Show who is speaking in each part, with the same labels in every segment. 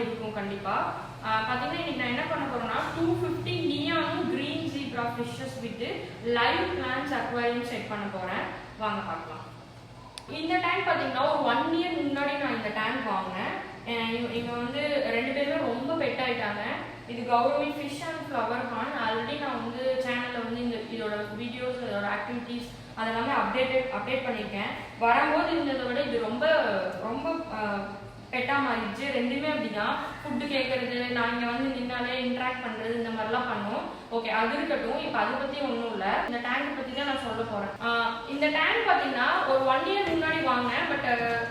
Speaker 1: இருக்கும் கண்டிப்பாக. பார்த்தீங்கன்னா இன்னைக்கு நான் என்ன பண்ண போறேன்னா 250 நியானும் green zebra fishes with live plants aquarium set பண்ண போறேன். வாங்க பார்க்கலாம். இந்த டேங்க் பார்த்தீங்கன்னா ஒரு 1 இயர் முன்னாடி நான் இந்த டேங்க் வாங்கினேன். இவங்க வந்து 2 பேருமே ரொம்ப பெட் ஆயிட்டாங்க. இது gourami fish and flowerhorn. Already நான் வந்து சேனலில் வந்து இதோட வீடியோஸ், இதோட ஆக்டிவிட்டீஸ் அதெல்லாமே அப்டேட் பண்ணியிருக்கேன். வரும்போது இருந்ததை விட இது ரொம்ப ரொம்ப பெட்டாக மாறிடுச்சு. ரெண்டுமே அப்படிதான். ஃபுட்டு கேட்கறது, நான் இங்கே வந்து நின்னாலே இன்ட்ராக்ட் பண்ணுறது, இந்த மாதிரிலாம் பண்ணுவோம். ஓகே, அது இருக்கட்டும். இப்போ அதை பற்றி ஒன்றும் இல்லை. இந்த டேங்க் பற்றி தான் நான் சொல்ல போகிறேன். இந்த டேங்க் பார்த்தீங்கன்னா ஒரு 1 இயர் முன்னாடி வாங்கினேன். பட்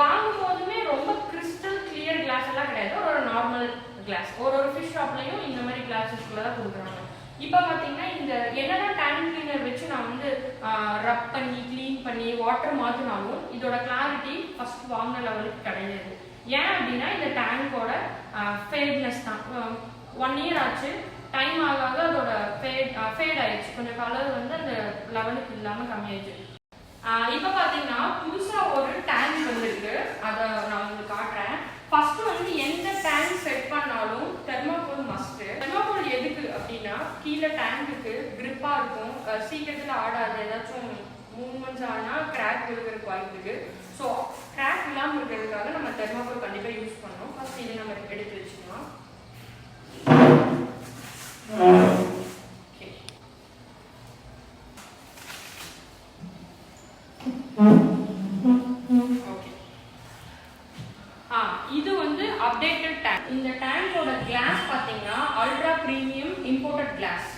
Speaker 1: வாங்கும் போதுமே ரொம்ப கிறிஸ்டல் கிளியர் கிளாஸ் எல்லாம் கிடையாது. ஒரு நார்மல் கிளாஸ். ஒரு ஃபிஷ் ஷாப்லையும் இந்த மாதிரி கிளாஸஸ்குள்ள தான் கொடுக்குறாங்க. இப்போ பார்த்தீங்கன்னா இந்த என்னதான் டேங்க் கிளீனர் வச்சு நான் வந்து ரப் பண்ணி க்ளீன் பண்ணி வாட்டர் மாற்றினாலும் இதோட கிளாரிட்டி ஃபர்ஸ்ட் வாங்கின லெவலுக்கு கிடையாது. ஏன் அப்படின்னா இந்த டேங்கோட ஃபேட்னஸ் தான். 1 இயர் ஆச்சு. டைம் ஆக அதோட ஃபேட் ஆயிடுச்சு. கொஞ்சம் கலர் வந்து அந்த லெவலுக்கு இல்லாமல் கம்மியாயிடுச்சு. இப்போ பார்த்தீங்கன்னா புதுசாக ஒரு டேங்க் வந்துருக்கு. அதை நான் உங்களுக்கு காட்டுறேன். ஃபர்ஸ்ட் வந்து எந்த டேங்க் செட் பண்ணாலும் தெர்மாகோல் மஸ்ட். தெர்மாகோல் எதுக்கு அப்படின்னா கீழே டேங்குக்கு கிரிப்பாக இருக்கும், சீக்கிரத்தில் ஆடாது. ஏதாச்சும் மூவ்மெண்ட்ஸ் ஆனால் கிராக் விழுகிறதுக்கு வாய்ப்பு இருக்கு. ஸோ கிராக் இல்லாமல் இருக்கிறதுக்காக நம்ம தெர்மாகோல் கண்டிப்பாக யூஸ் பண்ணணும். ஃபர்ஸ்ட் இதை நம்ம எடுத்து வச்சுக்கலாம். இது வந்து அப்டேட்டட் டேங்க். இந்த டேங்கோட கிளாஸ் பார்த்தீங்கன்னா அல்ட்ரா பிரீமியம் இம்போர்ட்டட் கிளாஸ்.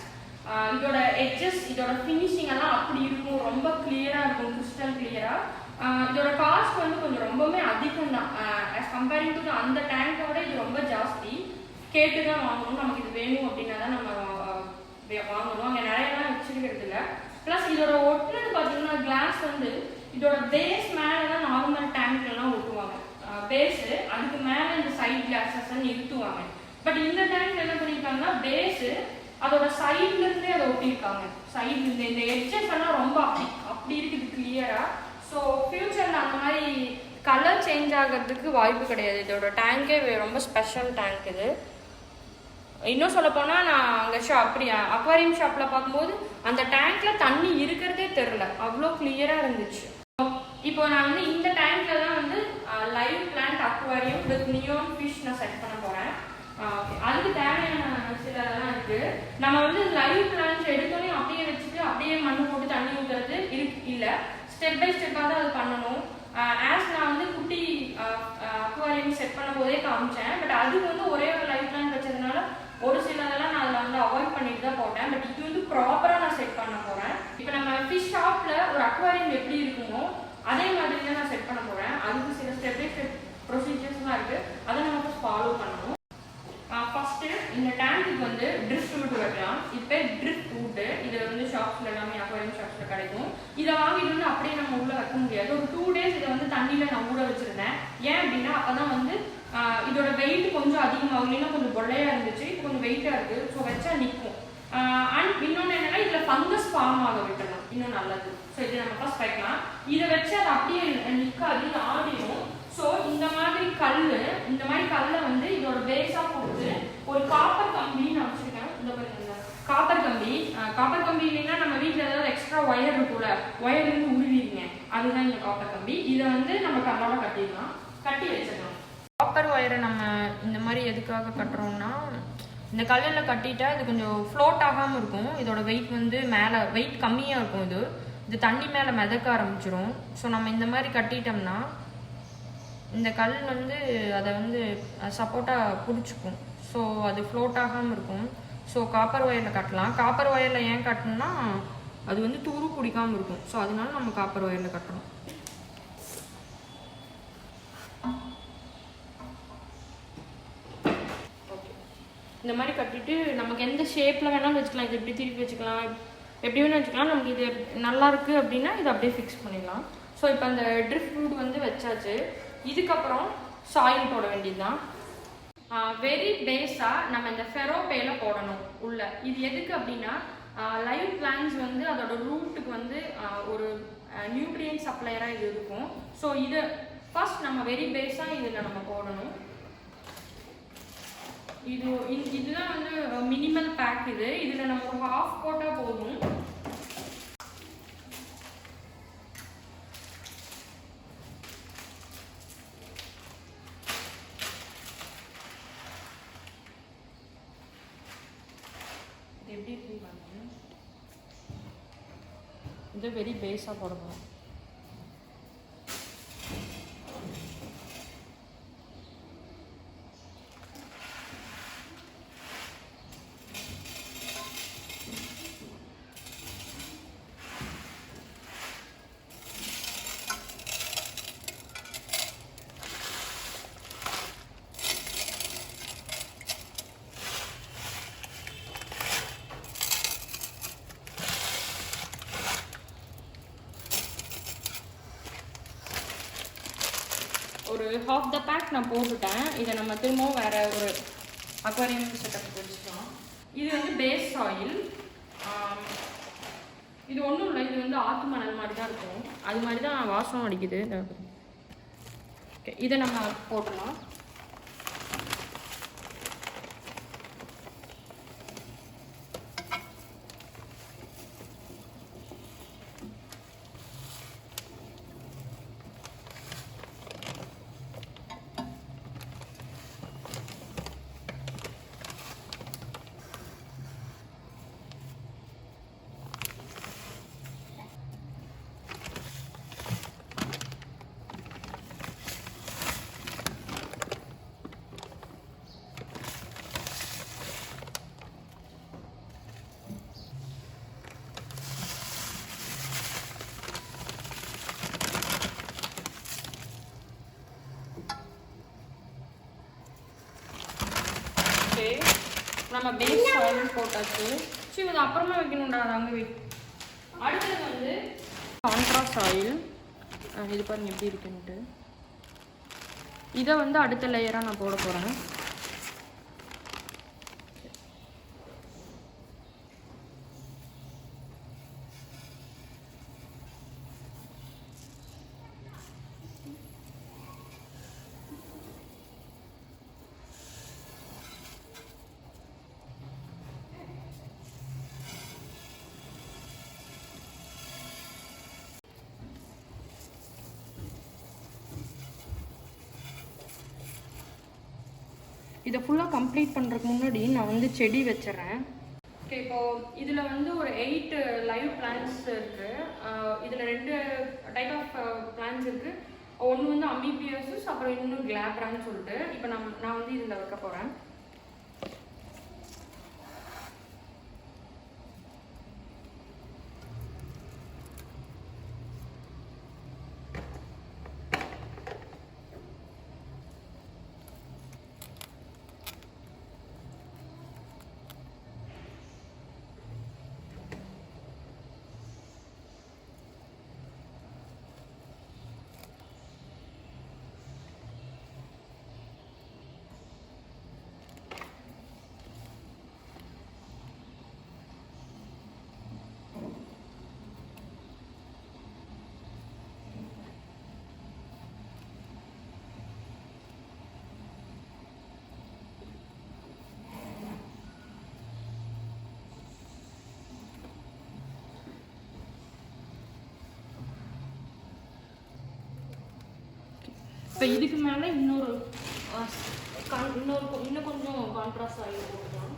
Speaker 1: இதோட எட்ஜஸ், இதோட ஃபினிஷிங் எல்லாம் அப்படி இருக்கும். ரொம்ப கிளியரா இருக்கும், கிறிஸ்டல் கிளியரா. இதோட காஸ்ட் வந்து கொஞ்சம் ரொம்பவே அதிகம் தான். ஆஸ் கம்பேரிங் டு அந்த டேங்கோட இது ரொம்ப ஜாஸ்தி. கேட்டு தான் வாங்கணும். நமக்கு இது வேணும் அப்படின்னா தான் நம்ம வாங்கணும். அங்கே நிறையலாம் வச்சிருக்கிறது இல்லை. ப்ளஸ் இதோட ஒட்டுறது பார்த்தீங்கன்னா கிளாஸ் வந்து இதோட பேஸ் மேலே தான் நார்மல் டேங்க்லாம் ஒட்டுவாங்க. பேஸு அதுக்கு மேலே இந்த சைட் கிளாஸஸ் நிறுத்துவாங்க. பட் இந்த டேங்க் என்ன பண்ணியிருக்காங்கன்னா பேஸு அதோட சைட்ல இருந்தே அதை ஒட்டியிருக்காங்க. சைட்ல இருந்து இந்த எட்ஜஸ் எல்லாம் ரொம்ப அப்படி இருக்குது கிளியரா. ஸோ ஃபியூச்சர்ல அந்த மாதிரி கலர் சேஞ்ச் ஆகிறதுக்கு வாய்ப்பு கிடையாது. இதோட டேங்கே ரொம்ப ஸ்பெஷல் டேங்க் இது. இன்னும் சொல்ல போனா நான் அங்கே அப்படி அக்வாரியம் ஷாப்ல பார்க்கும்போது அந்த டேங்க்ல தண்ணி இருக்கிறதே தெரியல, அவ்வளோ கிளியரா இருந்துச்சு. இப்போ நான் வந்து இந்த டேங்க்ல தான் வந்து live plant aquarium with neon fish நான் செட் பண்ண போறேன். அதுக்கு தேவையான சிலதெல்லாம் இருக்கு. நம்ம வந்து லைவ் பிளான்ஸ் எடுத்தோடனே அப்படியே வச்சுட்டு அப்படியே மண்ணு போட்டு தண்ணி ஊற்றுறது இல்லை. ஸ்டெப் பை ஸ்டெப்பாக தான் அது பண்ணணும். ஆஸ் நான் வந்து குட்டி அக்வாரியம் செட் பண்ண போதே காமிச்சேன். பட் அது வந்து ஒரே ஒரு லைவ் பிளான்ட் வச்சதுனால ஒரு சிலதெல்லாம் நான் அதில் வந்து அவாய்ட் பண்ணிட்டு தான் போட்டேன். பட் இது வந்து ப்ராப்பராக நான் செட் பண்ண போகிறேன். இப்போ நம்ம ஃபிஷ் ஷாப்பில் ஒரு அக்வாரியம் எப்படி இருக்குமோ அதே மாதிரி தான் நான் செட் பண்ண போகிறேன். அதுக்கு சில ஸ்டெப் பை ஸ்டெப் ப்ரொசீஜர்ஸ்லாம் இருக்குது. அதை நம்ம ஃபஸ்ட் ஃபாலோ பண்ணணும். ஃபஸ்ட்டு இந்த டேங்க்கு வந்து ட்ரிஃப்ட் வுட் வைக்கலாம். இப்போ ட்ரிஃப்ட் வுட்டு இதில் வந்து ஷாப்ஸில் எல்லாமே அக்வாரியம் ஷாப்ஸில் கிடைக்கும். இதை வாங்கிட்டு வந்து அப்படியே நம்ம உள்ளே வைக்க முடியாது. ஒரு 2 டேஸ் இதை வந்து தண்ணியில் நான் ஊற வச்சுருந்தேன். ஏன் அப்படின்னா அப்போ தான் வந்து இதோட வெயிட் கொஞ்சம் அதிகமாகும். இல்லைன்னா கொஞ்சம் பொள்ளையாக இருந்துச்சு, இப்போ கொஞ்சம் வெயிட்டாக இருக்குது. ஸோ வச்சா நிற்கும். அண்ட் இன்னொன்று என்னென்னா இதில் ஃபங்கஸ் ஃபார்ம் ஆக விட்டலாம், இன்னும் நல்லது. ஸோ இதை நம்ம ஃபஸ்ட் வைக்கலாம். இதை வச்சு அது அப்படியே நிற்காது, ஆடிடும். ஸோ இந்த மாதிரி கல்லை வந்து இதோட பேஸாக கொடுத்து ஒரு காப்பர் கம்பி நான் வச்சுருக்கேன். இந்த பாருங்க, காப்பர் கம்பி இல்லைன்னா நம்ம வீட்டில் ஏதாவது எக்ஸ்ட்ரா ஒயர் இருக்கும்ல, ஒயர் இருந்து உருவிடுங்க, அதுதான் இந்த காப்பர் கம்பி. இதை வந்து நம்ம கல்லோட கட்டிடலாம், கட்டி வச்சிடலாம். காப்பர் ஒயரை நம்ம இந்த மாதிரி எதுக்காக கட்டுறோம்னா இந்த கல்லில் கட்டிட்டா இது கொஞ்சம் ஃப்ளோட் ஆகாமல் இருக்கும். இதோட வெயிட் வந்து மேலே வெயிட் கம்மியாக இருக்கும். இது தண்ணி மேலே மிதக்க ஆரம்பிச்சிடும். ஸோ நம்ம இந்த மாதிரி கட்டிட்டோம்னா இந்த கல் வந்து அதை வந்து சப்போர்ட்டாக பிடிச்சிக்கும். ஸோ அது ஃப்ளோட் ஆகாமல் இருக்கும். ஸோ காப்பர் ஒயரில் கட்டலாம். காப்பர் ஒயரில் ஏன் கட்டணும்னா அது வந்து துரு பிடிக்காமல் இருக்கும். ஸோ அதனால நம்ம காப்பர் ஒயரில் கட்டணும். ஓகே, இந்த மாதிரி கட்டிட்டு நமக்கு எந்த ஷேப்பில் வேணாலும் வச்சுக்கலாம். இது எப்படி திருப்பி வச்சுக்கலாம், எப்படி வேணாலும் வச்சுக்கலாம். நமக்கு இது நல்லா இருக்குது அப்படின்னா இதை அப்படியே ஃபிக்ஸ் பண்ணிடலாம். ஸோ இப்போ அந்த ட்ரிஃப்ட் வுட் வந்து வச்சாச்சு. இதுக்கப்புறம் சாயில் போட வேண்டியது தான். வெரி பேஸாக நம்ம இந்த ஃபெரோபேல போடணும் உள்ள. இது எதுக்கு அப்படின்னா லைவ் பிளான்ஸ் வந்து அதோட ரூட்டுக்கு வந்து ஒரு நியூட்ரியன் சப்ளையராக இது இருக்கும். ஸோ இது ஃபர்ஸ்ட் நம்ம வெரி பேஸாக இதில் நம்ம போடணும். இதுதான் வந்து மினிமல் பேக். இதில் நம்ம ஒரு ஹாஃப் போட்டால் போதும். எப்படி இருக்குன்னு பாருங்க. இது வெரி பேஸாக போடணும். ஒரு ஹாஃப் த பேக் நான் போட்டுட்டேன். இதை நம்ம திரும்பவும் வேறு ஒரு அக்வாரியம் செட்டப் வச்சுக்கலாம். இது வந்து பேஸ் ஆயில். இது ஒன்றும் இல்லை, இது வந்து ஆற்று மணல் மாதிரி தான் இருக்கும். அது மாதிரி தான் வாசம் அடிக்குது. ஓகே, இதை நம்ம போட்டுடலாம். நம்ம பேஸ் ஆயில் போட்டாச்சு. சரி, இது அப்புறமா வைக்கணும்டா, அது அங்கே வை. அடுத்தது வந்து கான்ட்ராஸ்ட் ஆயில். இது பாருங்க எப்படி இருக்குன்ட்டு. இதை வந்து அடுத்த லேயராக நான் போட போகிறேன். இதை ஃபுல்லாக கம்ப்ளீட் பண்ணுறதுக்கு முன்னாடி நான் வந்து செடி வச்சிடறேன். ஓகே, இப்போது இதில் வந்து ஒரு 8 லைவ் பிளான்ட்ஸ் இருக்குது. இதில் 2 டைப் ஆஃப் பிளான்ட்ஸ் இருக்குது. ஒன்று வந்து அம்பிபியஸஸ், அப்புறம் இன்னும் கிளாப்ரான்னு சொல்லிட்டு. இப்போ நான் வந்து இதில் வைக்க போகிறேன். இப்போ இதுக்கு மேலே இன்னும் கொஞ்சம் கான்ட்ராஸ்ட் ஆயில் போட்டுக்கலாம்.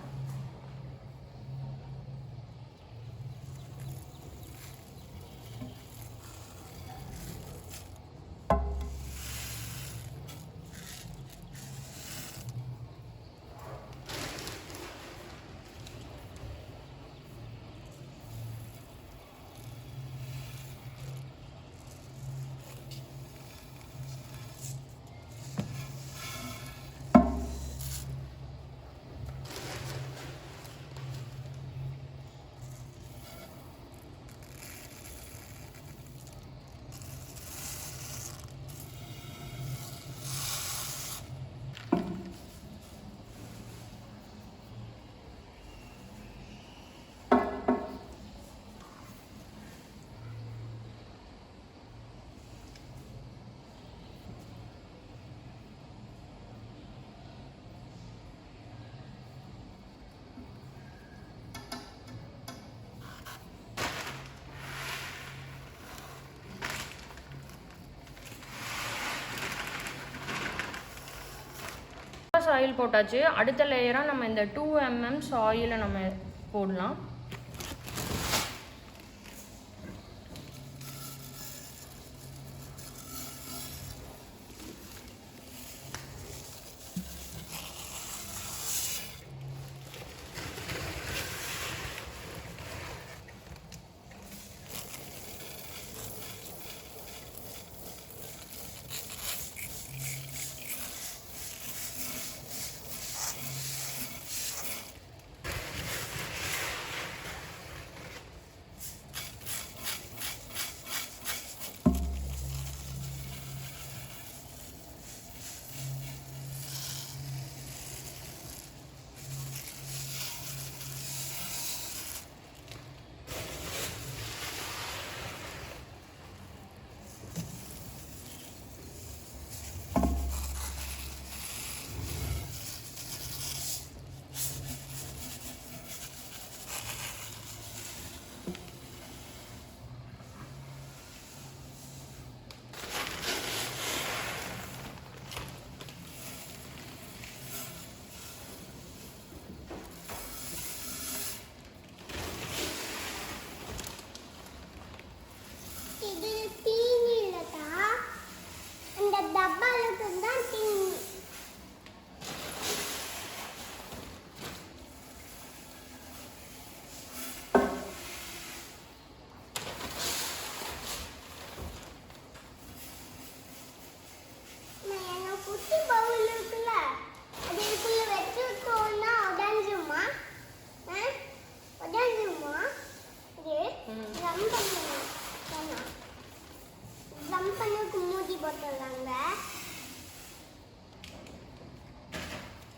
Speaker 1: சாயில் போட்டாச்சு. அடுத்த லேயராக நம்ம இந்த 2 mm சாயிலை நம்ம போடலாம்.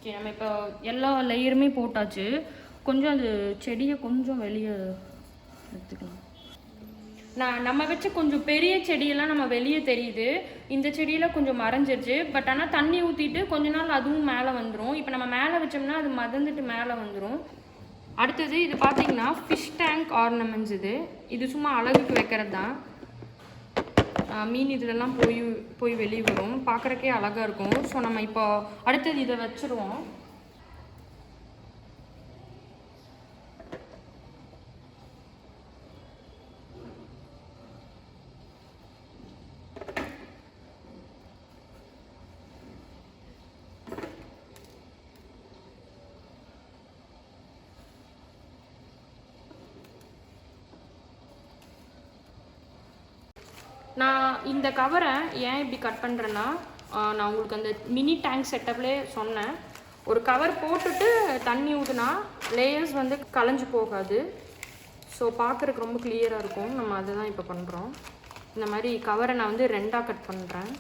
Speaker 1: ஓகே, நம்ம இப்போ எல்லா லேயருமே போட்டாச்சு. கொஞ்சம் அது செடியை கொஞ்சம் வெளியே எடுத்துக்கலாம். நம்ம வச்ச கொஞ்சம் பெரிய செடியெல்லாம் நம்ம வெளியே தெரியுது. இந்த செடியெல்லாம் கொஞ்சம் மறைஞ்சிருச்சு. பட் ஆனால் தண்ணி ஊற்றிட்டு கொஞ்ச நாள் அதுவும் மேலே வந்துடும். இப்போ நம்ம மேலே வச்சோம்னா அது மதந்துட்டு மேலே வந்துடும். அடுத்தது இது பார்த்தீங்கன்னா ஃபிஷ் டேங்க் ஆர்னமெண்ட்ஸ். இது சும்மா அழகுக்கு வைக்கிறது தான். மீன் இதிலெல்லாம் போய் வெளியே வரும், பார்க்குறக்கே அழகாக இருக்கும். ஸோ நம்ம இப்போ அடுத்தது இதை வச்சுருவோம். நான் இந்த கவரை ஏன் இப்படி கட் பண்ணுறேன்னா, நான் உங்களுக்கு அந்த மினி டேங்க் செட்டப்லேயே சொன்னேன், ஒரு கவர் போட்டுட்டு தண்ணி ஊற்றினா லேயர்ஸ் வந்து கலைஞ்சு போகாது. ஸோ பார்க்குறதுக்கு ரொம்ப கிளியராக இருக்கும். நம்ம அதை தான் இப்போ பண்ணுறோம். இந்த மாதிரி கவரை நான் வந்து 2ஆக கட் பண்ணுறேன்.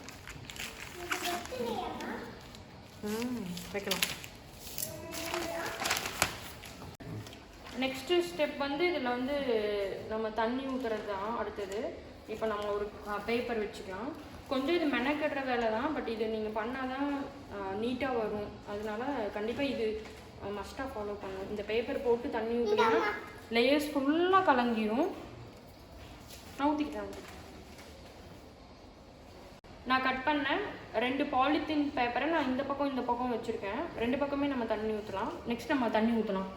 Speaker 1: வைக்கலாம். நெக்ஸ்ட்டு ஸ்டெப் வந்து இதில் வந்து நம்ம தண்ணி ஊற்றுறது தான் அடுத்தது. இப்போ நம்ம ஒரு பேப்பர் வச்சுக்கலாம். கொஞ்சம் இது மெனக்கடுற வேலை தான், பட் இது நீங்கள் பண்ணால் தான் நீட்டாக வரும். அதனால கண்டிப்பாக இது மஸ்ட்டாக ஃபாலோ பண்ணணும். இந்த பேப்பர் போட்டு தண்ணி ஊற்றினா லேயர்ஸ் ஃபுல்லாக கலங்கிடும். நான் ஊற்றிக்கிட்டேன். நான் கட் பண்ணேன் 2 பாலித்தீன் பேப்பரை நான் இந்த பக்கம் வச்சுருக்கேன். 2 பக்கமே நம்ம தண்ணி ஊற்றலாம். நெக்ஸ்ட் நம்ம தண்ணி ஊற்றலாம்.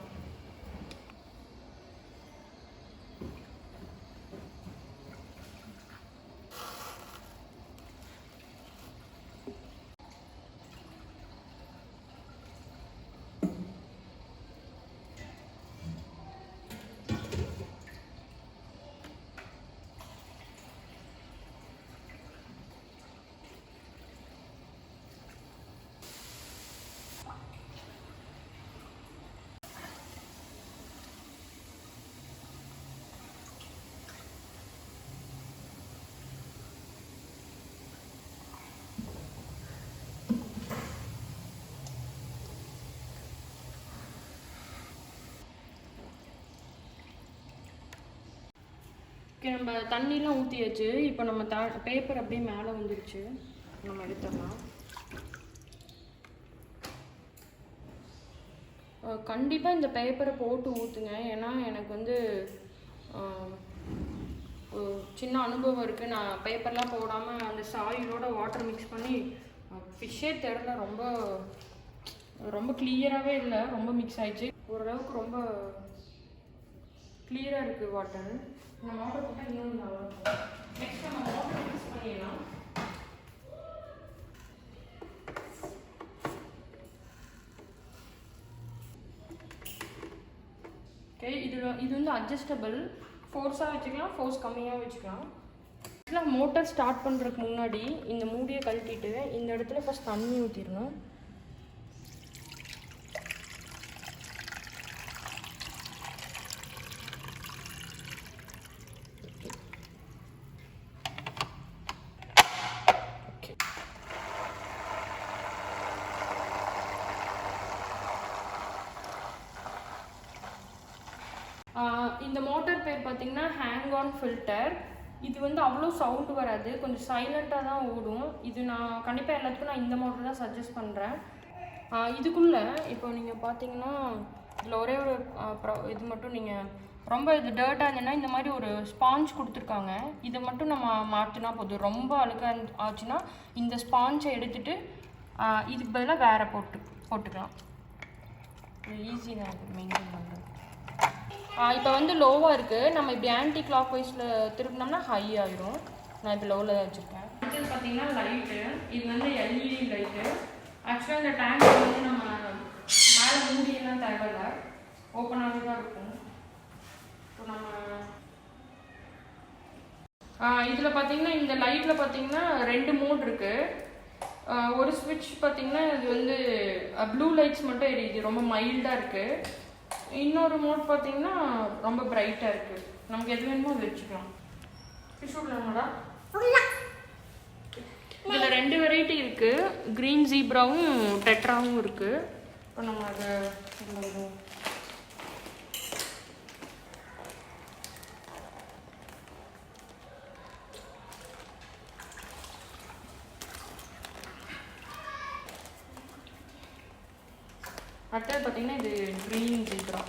Speaker 1: ஓகே, நம்ம தண்ணிலாம் ஊற்றியாச்சு. இப்போ நம்ம பேப்பர் அப்படியே மேலே வந்துடுச்சு. நம்ம எடுத்துடலாம். கண்டிப்பாக இந்த பேப்பரை போட்டு ஊற்றுங்க. ஏன்னா எனக்கு வந்து சின்ன அனுபவம் இருக்குது. நான் பேப்பர்லாம் போடாமல் அந்த சாயிலோட வாட்டர் மிக்ஸ் பண்ணி ஃபிஷ்ஷே தெரில ரொம்ப ரொம்ப கிளியராகவே இல்லை, ரொம்ப மிக்ஸ் ஆயிடுச்சு. ஓரளவுக்கு ரொம்ப கிளியராக இருக்குது வாட்டர். இந்த வாட்டர் போட்டால் இன்னும் நல்லா இருக்கும். நெக்ஸ்ட் நம்ம வாட்டர் மிக்ஸ் பண்ணிடலாம். ஓகே, இது வந்து அட்ஜஸ்டபிள், ஃபோர்ஸாக வச்சுக்கலாம், ஃபோர்ஸ் கம்மியாக வச்சுக்கலாம். ஆக்சுவலாக மோட்டர் ஸ்டார்ட் பண்ணுறதுக்கு முன்னாடி இந்த மூடியை கழட்டிட்டு இந்த இடத்துல ஃபஸ்ட் தண்ணி ஊற்றிடணும். இந்த மோட்டார் பேர் பார்த்திங்கன்னா ஹேங் ஆன் ஃபில்டர். இது வந்து அவ்வளோ சவுண்டு வராது, கொஞ்சம் சைலண்ட்டாக தான் ஓடும். இது நான் கண்டிப்பாக எல்லாத்துக்கும் நான் இந்த மோட்டர் தான் சஜஸ்ட் பண்ணுறேன். இதுக்குள்ளே இப்போ நீங்கள் பார்த்தீங்கன்னா இதில் ஒரே ஒரு இது மட்டும், நீங்கள் ரொம்ப இது டர்ட்டாக இருந்ததுன்னா இந்த மாதிரி ஒரு ஸ்பாஞ்ச் கொடுத்துருக்காங்க. இதை மட்டும் நம்ம மாற்றினா போதும். ரொம்ப அழுக்காக ஆச்சுன்னா இந்த ஸ்பாஞ்சை எடுத்துகிட்டு இதுக்கு பதிலாக வேறு போட்டுக்கலாம். ஈஸி தான் அது மெயின்டைன் பண்ணுறது. இப்போ வந்து லோவாக இருக்குது, நம்ம இப்படி ஆன்டி கிளாக் வைஸில் திருப்பினோம்னா ஹை ஆகிடும். நான் இப்போ லோவில் தான் வச்சுருக்கேன். அடுத்தது பார்த்தீங்கன்னா லைட்டு. இது வந்து எல்இடி லைட்டு. ஆக்சுவலாக இந்த டேங்க் வந்து நம்ம மேலே மூடியெல்லாம் தேவையில்லை, ஓப்பனாகவே தான் இருக்கும். இப்போ நம்ம இதில் பார்த்தீங்கன்னா இந்த லைட்டில் பார்த்தீங்கன்னா 2 மோட் இருக்குது. ஒரு ஸ்விட்ச் பார்த்தீங்கன்னா இது வந்து ப்ளூ லைட்ஸ் மட்டும் எரியுது, ரொம்ப மைல்டாக இருக்குது. இன்னொரு மோட் பார்த்தீங்கன்னா ரொம்ப பிரைட்டாக இருக்குது. நமக்கு எது வேணுமோ அது வச்சுக்கலாம். ஃபிஷ் விடலாமாடா? இதில் 2 வெரைட்டி இருக்குது, க்ரீன் ஜீப்ராவும் டெட்ராவும் இருக்குது. இப்போ நம்ம அதை அடுத்தது பார்த்தீங்கன்னா இது க்ரீன் ஜீப்ரா.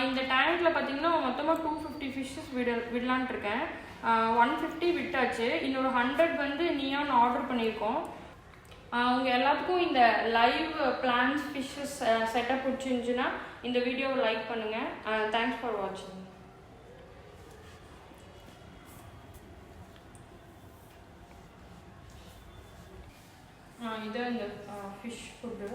Speaker 1: இந்த டேங்க்ல பார்த்தீங்கன்னா மொத்தமாக 250 ஃபிஷ்ஷஸ் விடலான்ட்டு இருக்கேன். 150 விட்டாச்சு, இன்னொரு 100 வந்து நியான் ஆர்டர் பண்ணியிருக்கோம். உங்கள் எல்லாத்துக்கும் இந்த லைவ் பிளான்ஸ் ஃபிஷ்ஷஸ் செட்டப் பிடிச்சிருந்துச்சுன்னா இந்த வீடியோவை லைக் பண்ணுங்கள். தேங்க்ஸ் ஃபார் வாட்சிங். இதான் இந்த ஃபிஷ் ஃபுட்டு.